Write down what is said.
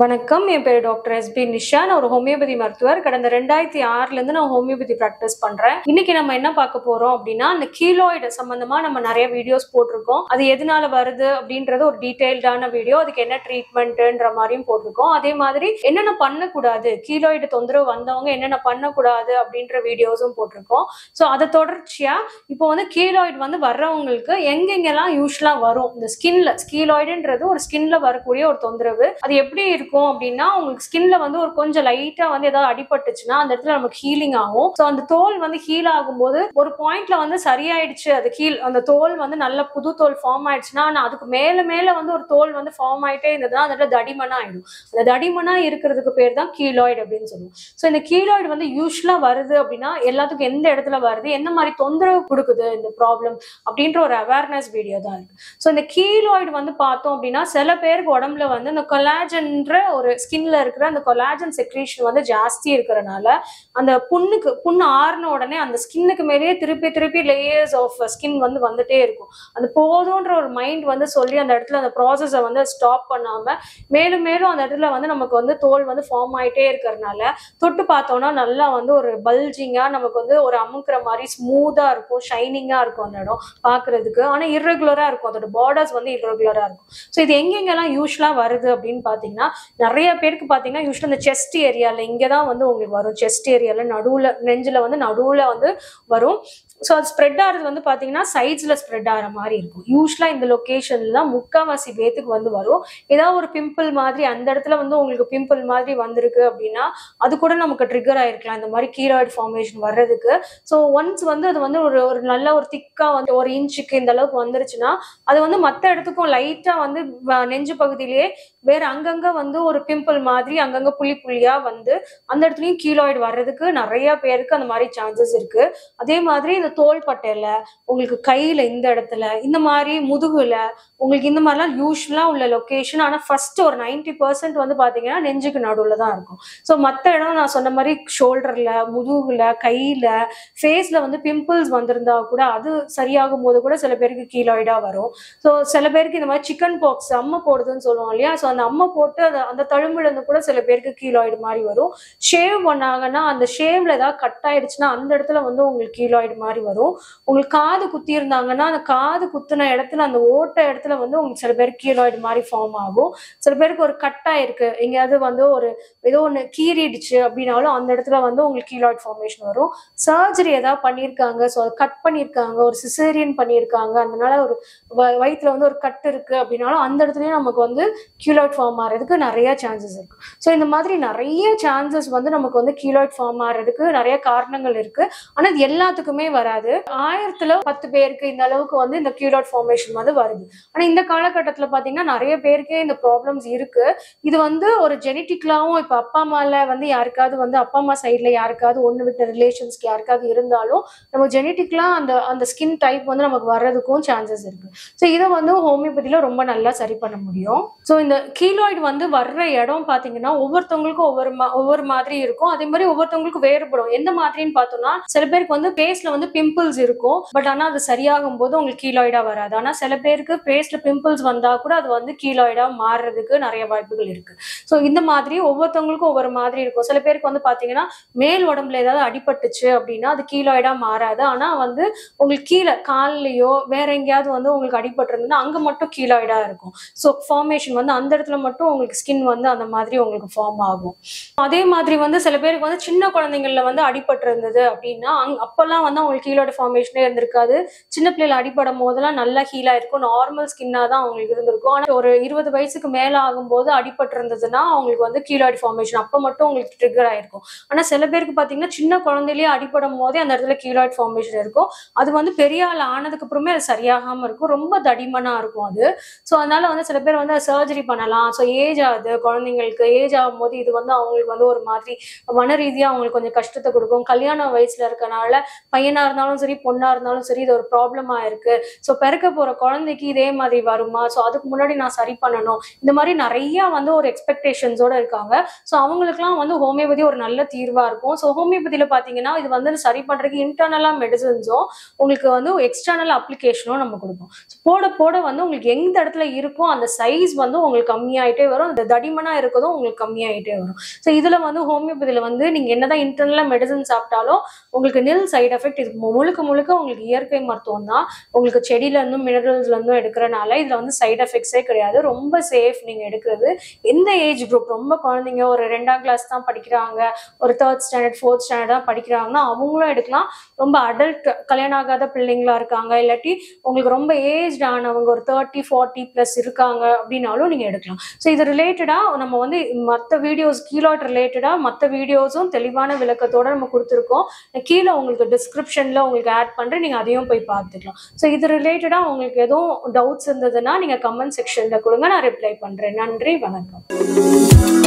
வணக்கம். என் பேர் doctor SP Nisha. நான் ஒரு ஹோமியோபதி மருத்துவர். கடந்த 2006ல இருந்து நான் ஹோமியோபதி பிராக்டிஸ் பண்றேன். இன்னைக்கு நம்ம என்ன பார்க்க போறோம் அப்படின்னா, அந்த கீலாய்டு சம்பந்தமா நம்ம நிறைய வீடியோஸ் போட்டிருக்கோம். அது எதனால வருது அப்படின்றது ஒரு டீடைல்டான வீடியோ. அதுக்கு என்ன ட்ரீட்மெண்ட்ன்ற மாதிரியும் போட்டிருக்கோம். அதே மாதிரி என்னென்ன பண்ணக்கூடாது, கீலாய்டு தொந்தரவு வந்தவங்க என்னென்ன பண்ணக்கூடாது அப்படின்ற வீடியோஸும் போட்டிருக்கோம். ஸோ அதை தொடர்ச்சியா இப்போ வந்து கீலாய்டு வந்து வர்றவங்களுக்கு எங்கெங்கெல்லாம் யூஸ்வலா வரும், இந்த ஸ்கின்ல கீலாய்டுன்றது ஒரு ஸ்கின்ல வரக்கூடிய ஒரு தொந்தரவு. அது எப்படி இருக்கும் அப்படின்னா, உங்களுக்கு ஸ்கின்ல வந்து ஒரு கொஞ்சம் லைட்டா வந்து ஏதாவது அடிபட்டுச்சுன்னா அந்த இடத்துல நமக்கு ஹீலிங் ஆகும். ஸோ அந்த தோல் வந்து ஹீல் ஆகும்போது ஒரு பாயிண்ட்ல வந்து சரியாயிடுச்சு, அது அந்த தோல் வந்து நல்ல புது தோல் ஃபார்ம் ஆயிடுச்சுன்னா, ஆனா அதுக்கு மேல மேல வந்து ஒரு தோல் வந்து ஃபார்ம் ஆயிட்டே இருந்ததுன்னா அந்த இடத்துல தடிமனா ஆயிடும். அந்த தடிமனா இருக்கிறதுக்கு பேர் தான் கீலாய்டு அப்படின்னு சொல்லுவோம். ஸோ இந்த கீலாய்டு வந்து யூஸ்வலா வருது அப்படின்னா எல்லாத்துக்கும் எந்த இடத்துல வருது, என்ன மாதிரி தொந்தரவு கொடுக்குது இந்த ப்ராப்ளம் அப்படின்ற ஒரு அவேர்னஸ் வீடியோ தான் இருக்கு. ஸோ இந்த கீலாய்டு வந்து பார்த்தோம் அப்படின்னா சில பேருக்கு உடம்புல வந்து இந்த கொலாஜன்ற ஒரு ஸ்கின்ல இருக்கிற அந்த கொலாஜன் செக்ரீஷன் வந்து ஜாஸ்தி இருக்கிறனால அந்த புண்ணு ஆறுன உடனே அந்த ஸ்கின்னுக்கு மேலேயே திருப்பி திருப்பி லேயர்ஸ் ஆஃப் ஸ்கின் வந்து வந்துட்டே இருக்கும். அது போதும்ன்ற ஒரு மைண்ட் வந்து சொல்லி அந்த இடத்துல அந்த ப்ராசஸை வந்து ஸ்டாப் பண்ணாம மேலும் மேலும் அந்த இடத்துல வந்து நமக்கு வந்து தோல் வந்து ஃபார்ம் ஆயிட்டே இருக்கிறதுனால தொட்டு பார்த்தோம்னா நல்லா வந்து ஒரு பல்ஜிங்கா நமக்கு வந்து ஒரு அமுக்குற மாதிரி ஸ்மூத்தா இருக்கும், ஷைனிங்கா இருக்கும் அந்த இடம் பார்க்கிறதுக்கு. ஆனா இர்ரெகுலரா இருக்கும், அதோட பார்டர்ஸ் வந்து இர்ரெகுலரா இருக்கும். ஸோ இது எங்கெங்கெல்லாம் யூஸ்வலா வருது அப்படின்னு பாத்தீங்கன்னா, நிறைய பேருக்கு பாத்தீங்கன்னா யூஸ்வலா இந்த செஸ்ட் ஏரியால இங்கதான் வந்து உங்களுக்கு வரும். செஸ்ட் ஏரியால நடுவுல நெஞ்சில வந்து நடுவுல வந்து வரும். ஸோ அது ஸ்ப்ரெட் ஆகிறது வந்து பார்த்தீங்கன்னா சைட்ஸில் ஸ்ப்ரெட் ஆகிற மாதிரி இருக்கும். யூஸ்வலாக இந்த லொக்கேஷனில் தான் முக்கால்வாசி பேத்துக்கு வந்து வரும். ஏதாவது ஒரு பிம்பிள் மாதிரி அந்த இடத்துல வந்து உங்களுக்கு பிம்பிள் மாதிரி வந்திருக்கு அப்படின்னா அது கூட நமக்கு ட்ரிகர் ஆயிருக்கலாம் இந்த மாதிரி கீலாய்டு ஃபார்மேஷன் வர்றதுக்கு. ஸோ ஒன்ஸ் வந்து அது வந்து ஒரு நல்ல ஒரு திக்காக வந்து ஒரு இன்ச்சுக்கு இந்த அளவுக்கு வந்துருச்சுன்னா அது வந்து மற்ற இடத்துக்கும் லைட்டாக வந்து நெஞ்சு பகுதியிலேயே வேற அங்கங்கே வந்து ஒரு பிம்பிள் மாதிரி அங்கங்கே புள்ளி புள்ளியாக வந்து அந்த இடத்துலையும் கீலாய்டு வர்றதுக்கு நிறைய பேருக்கு அந்த மாதிரி சான்சஸ் இருக்கு. அதே மாதிரி இந்த தோள்பட்டையில, உங்களுக்கு கையில இந்த இடத்துல, இந்த மாதிரி முதுகுல, உங்களுக்கு இந்த மாதிரிலாம் யூஸ்வலா உள்ள லொகேஷன். ஆனா ஃபர்ஸ்ட் ஒரு 90% வந்து பாத்தீங்கன்னா நெஞ்சுக்கு நடுவுல தான் இருக்கும். ஸோ மற்ற இடம் நான் சொன்ன மாதிரி ஷோல்டர்ல, முதுகுல, கையில, ஃபேஸ்ல வந்து பிம்பிள்ஸ் வந்திருந்தா கூட அது சரியாகும் போது கூட சில பேருக்கு கீலாய்டா வரும். ஸோ சில பேருக்கு இந்த மாதிரி சிக்கன் பாக்ஸ் அம்மை போடுதுன்னு சொல்லுவோம் இல்லையா, ஸோ அந்த அம்மை போட்டு அந்த தழும்புல இருந்து கூட சில பேருக்கு கீலாய்டு மாதிரி வரும். ஷேவ் பண்ணாங்கன்னா அந்த ஷேவ்ல ஏதாவது கட் ஆயிடுச்சுன்னா அந்த இடத்துல வந்து உங்களுக்கு கீலாய்டு மாதிரி வரும். உங்களுக்கு காது குத்தி இருந்தாங்கன்னா அந்த காது குத்தின இடத்துல அந்த ஓட்ட இடத்துல வந்து உங்களுக்கு சில பேருக்கு கீலாய்டு மாதிரி ஃபார்ம் ஆகும். சில பேருக்கு ஒரு கட்டா இருக்கு, எங்கேயாவது வந்து ஒரு ஏதோ ஒன்று கீறிடுச்சு அப்படின்னாலும் அந்த இடத்துல வந்து உங்களுக்கு கீலாய்டு ஃபார்மேஷன் வரும். சர்ஜரி ஏதாவது பண்ணியிருக்காங்க, ஸோ அதை கட் பண்ணியிருக்காங்க, ஒரு சிசேரியன் பண்ணியிருக்காங்க, அதனால ஒரு வயிற்றுல வந்து ஒரு கட்டு இருக்கு அப்படின்னாலும் அந்த இடத்துலயும் நமக்கு வந்து கீலாய்டு ஃபார்ம் ஆகிறதுக்கு நிறைய சான்சஸ் இருக்கு. ஸோ இந்த மாதிரி நிறைய சான்சஸ் வந்து நமக்கு வந்து கீலாய்டு ஃபார்ம் ஆகிறதுக்கு நிறைய காரணங்கள் இருக்கு. ஆனா இது எல்லாத்துக்குமே வராது. 1000த்துல 10 பேருக்கு இந்த அளவுக்கு வந்து இந்த கீலாய்டு ஃபார்மேஷன் வந்து வருது. ஆனா இந்த காலகட்டத்துல பாத்தீங்கன்னா நிறைய பேருக்கே இந்த ப்ராப்ளம்ஸ் இருக்கு. இது வந்து ஒரு ஜெனட்டிக்லாவும் இப்ப அப்பா அம்மால வந்து யாருக்காவது வந்து அப்பா அம்மா சைட்ல யாருக்காவது ஒண்ணு விட்ட ரிலேஷன்ஸ்க்கு யாருக்காவது இருந்தாலும் நம்ம ஜெனட்டிக்லா அந்த அந்த ஸ்கின் டைப் வந்து நமக்கு வர்றதுக்கும் சான்சஸ் இருக்கு. ஸோ இதை வந்து ஹோமியோபதியில ரொம்ப நல்லா சரி பண்ண முடியும். ஸோ இந்த கீலாய்டு வந்து வர்ற இடம் பாத்தீங்கன்னா ஒவ்வொருத்தவங்களுக்கும் ஒவ்வொரு மாதிரி இருக்கும். அதே மாதிரி ஒவ்வொருத்தவங்களுக்கும் வேறுபடும். எந்த மாதிரின்னு பார்த்தோம்னா சில பேருக்கு வந்து பேஸ்ல வந்து பிம்பிள்ஸ் இருக்கும், பட் ஆனா அது சரியாகும் போது உங்களுக்கு கீலாய்டா வராது. ஆனா சில பேருக்கு பேஸ்ல பிம்பிள்ஸ் வந்தா கூட அது வந்து கீலாய்டா மாறுறதுக்கு நிறைய வாய்ப்புகள் இருக்கு. ஸோ இந்த மாதிரி ஒவ்வொருத்தவங்களுக்கும் ஒவ்வொரு மாதிரி இருக்கும். சில பேருக்கு வந்து பாத்தீங்கன்னா மேல் உடம்புல ஏதாவது அடிபட்டுச்சு அப்படின்னா அது கீலாய்டா மாறாது. ஆனா வந்து உங்களுக்கு கீழே கால்லயோ வேற எங்கேயாவது வந்து உங்களுக்கு அடிபட்டிருந்ததுன்னா அங்க மட்டும் கீலாய்டா இருக்கும். ஸோ ஃபார்மேஷன் வந்து அந்த இடத்துல மட்டும் உங்களுக்கு ஸ்கின் வந்து அந்த மாதிரி உங்களுக்கு ஃபார்ம் ஆகும். அதே மாதிரி வந்து சில பேருக்கு வந்து சின்ன குழந்தைங்கள்ல வந்து அடிபட்டு இருந்தது அப்படின்னா அப்பெல்லாம் வந்து அவங்களுக்கு கீலாய்டு ஃபார்மேஷனே இருந்திருக்காது. சின்ன பிள்ளைல அடிபடும் போதெல்லாம் நல்லா ஹீலா இருக்கும், நார்மல் ஸ்கின்னா தான் அவங்களுக்கு இருந்திருக்கும். ஆனா ஒரு 20 வயசுக்கு மேல ஆகும்போது அடிபட்டு இருந்ததுன்னா அவங்களுக்கு வந்து கீலாய்டு ஃபார்மேஷன் அப்ப மட்டும் உங்களுக்கு ட்ரிகர் ஆயிருக்கும். ஆனா சில பேருக்கு பாத்தீங்கன்னா சின்ன குழந்தையிலேயே அடிபடும் போதே அந்த இடத்துல கீலாய்டு ஃபார்மேஷன் இருக்கும். அது வந்து பெரிய ஆள் ஆனதுக்கு அப்புறமே அது சரியாகாம இருக்கும், ரொம்ப தடிமனா இருக்கும் அது. ஸோ அதனால வந்து சில பேர் வந்து சர்ஜரி பண்ணலாம். ஸோ ஏஜ் ஆகுது, குழந்தைங்களுக்கு ஏஜ் ஆகும் போது இது வந்து அவங்களுக்கு வந்து ஒரு மாதிரி மன ரீதியா அவங்களுக்கு கொஞ்சம் கஷ்டத்தை கொடுக்கும். கல்யாண வயசுல இருக்கனால பையனா இருந்தாலும் சரி பொண்ணா இருந்தாலும் சரி இது ஒரு ப்ராப்ளமா இருக்கு, ஸோ பிறக்க போற குழந்தைக்கு இதே மாதிரி வருமா, ஸோ அதுக்கு முன்னாடி நான் சரி பண்ணணும், இந்த மாதிரி நிறைய வந்து ஒரு எக்ஸ்பெக்டேஷன்ஸோட இருக்காங்க. ஸோ அவங்களுக்குலாம் வந்து ஹோமியோபதி ஒரு நல்ல தீர்வா இருக்கும். ஸோ ஹோமியோபதியில பாத்தீங்கன்னா இது வந்து சரி பண்றதுக்கு இன்டர்னலா மெடிசன்ஸும் உங்களுக்கு வந்து எக்ஸ்டர்னல் அப்ளிகேஷனும் நம்ம கொடுப்போம். போட போட வந்து உங்களுக்கு எந்த இடத்துல இருக்கோ அந்த சைஸ் வந்து உங்களுக்கு கம்மியாயிட்டே வரும், அந்த தடிமனா இருக்கதும் உங்களுக்கு கம்மியாயிட்டே வரும். ஸோ இதுல வந்து ஹோமியோபதியில வந்து நீங்க என்னதான் இன்டர்னலா மெடிசன் சாப்பிட்டாலும் உங்களுக்கு நில் சைடு எஃபெக்ட். இது முழுக்க முழுக்க உங்களுக்கு இயற்கை மருத்துவம் தான், உங்களுக்கு செடியில இருந்தும் மினரல்ஸ்ல இருந்தும் எடுக்கிறனால இதுல வந்து சைடு எஃபெக்ட்ஸே கிடையாது, ரொம்ப சேஃப் நீங்க எடுக்கிறது. எந்த ஏஜ் குரூப், ரொம்ப குழந்தைங்க ஒரு 2ஆம் கிளாஸ் தான் படிக்கிறாங்க, ஒரு 3rd ஸ்டாண்டர்ட் 4th ஸ்டாண்டர்ட் தான் படிக்கிறாங்கன்னா அவங்களும் எடுக்கலாம். ரொம்ப அடல்ட் கல்யாணம் ஆகாத பிள்ளைங்களா இருக்காங்க, இல்லாட்டி உங்களுக்கு ரொம்ப ஏஜ் ஆனவங்க ஒரு 30-40+ இருக்காங்க அப்படின்னாலும் நீங்க எடுக்கலாம். ஸோ இது ரிலேட்டடா நம்ம வந்து மற்ற வீடியோஸ் கீலாய்ட் ரிலேட்டடா மற்ற வீடியோஸும் தெளிவான விளக்கத்தோட நம்ம கொடுத்துருக்கோம். கீழே உங்களுக்கு டிஸ்கிரிப்ஷன்ல உங்களுக்கு ஆட் பண்றேன், நீங்க அதையும் போய் பார்த்துக்கலாம். ஸோ இது ரிலேட்டடா உங்களுக்கு எதுவும் டவுட்ஸ் இருந்ததுன்னா நீங்க கமெண்ட் செக்ஷன்ல கொடுங்க, நான் ரிப்ளை பண்றேன். நன்றி, வணக்கம்.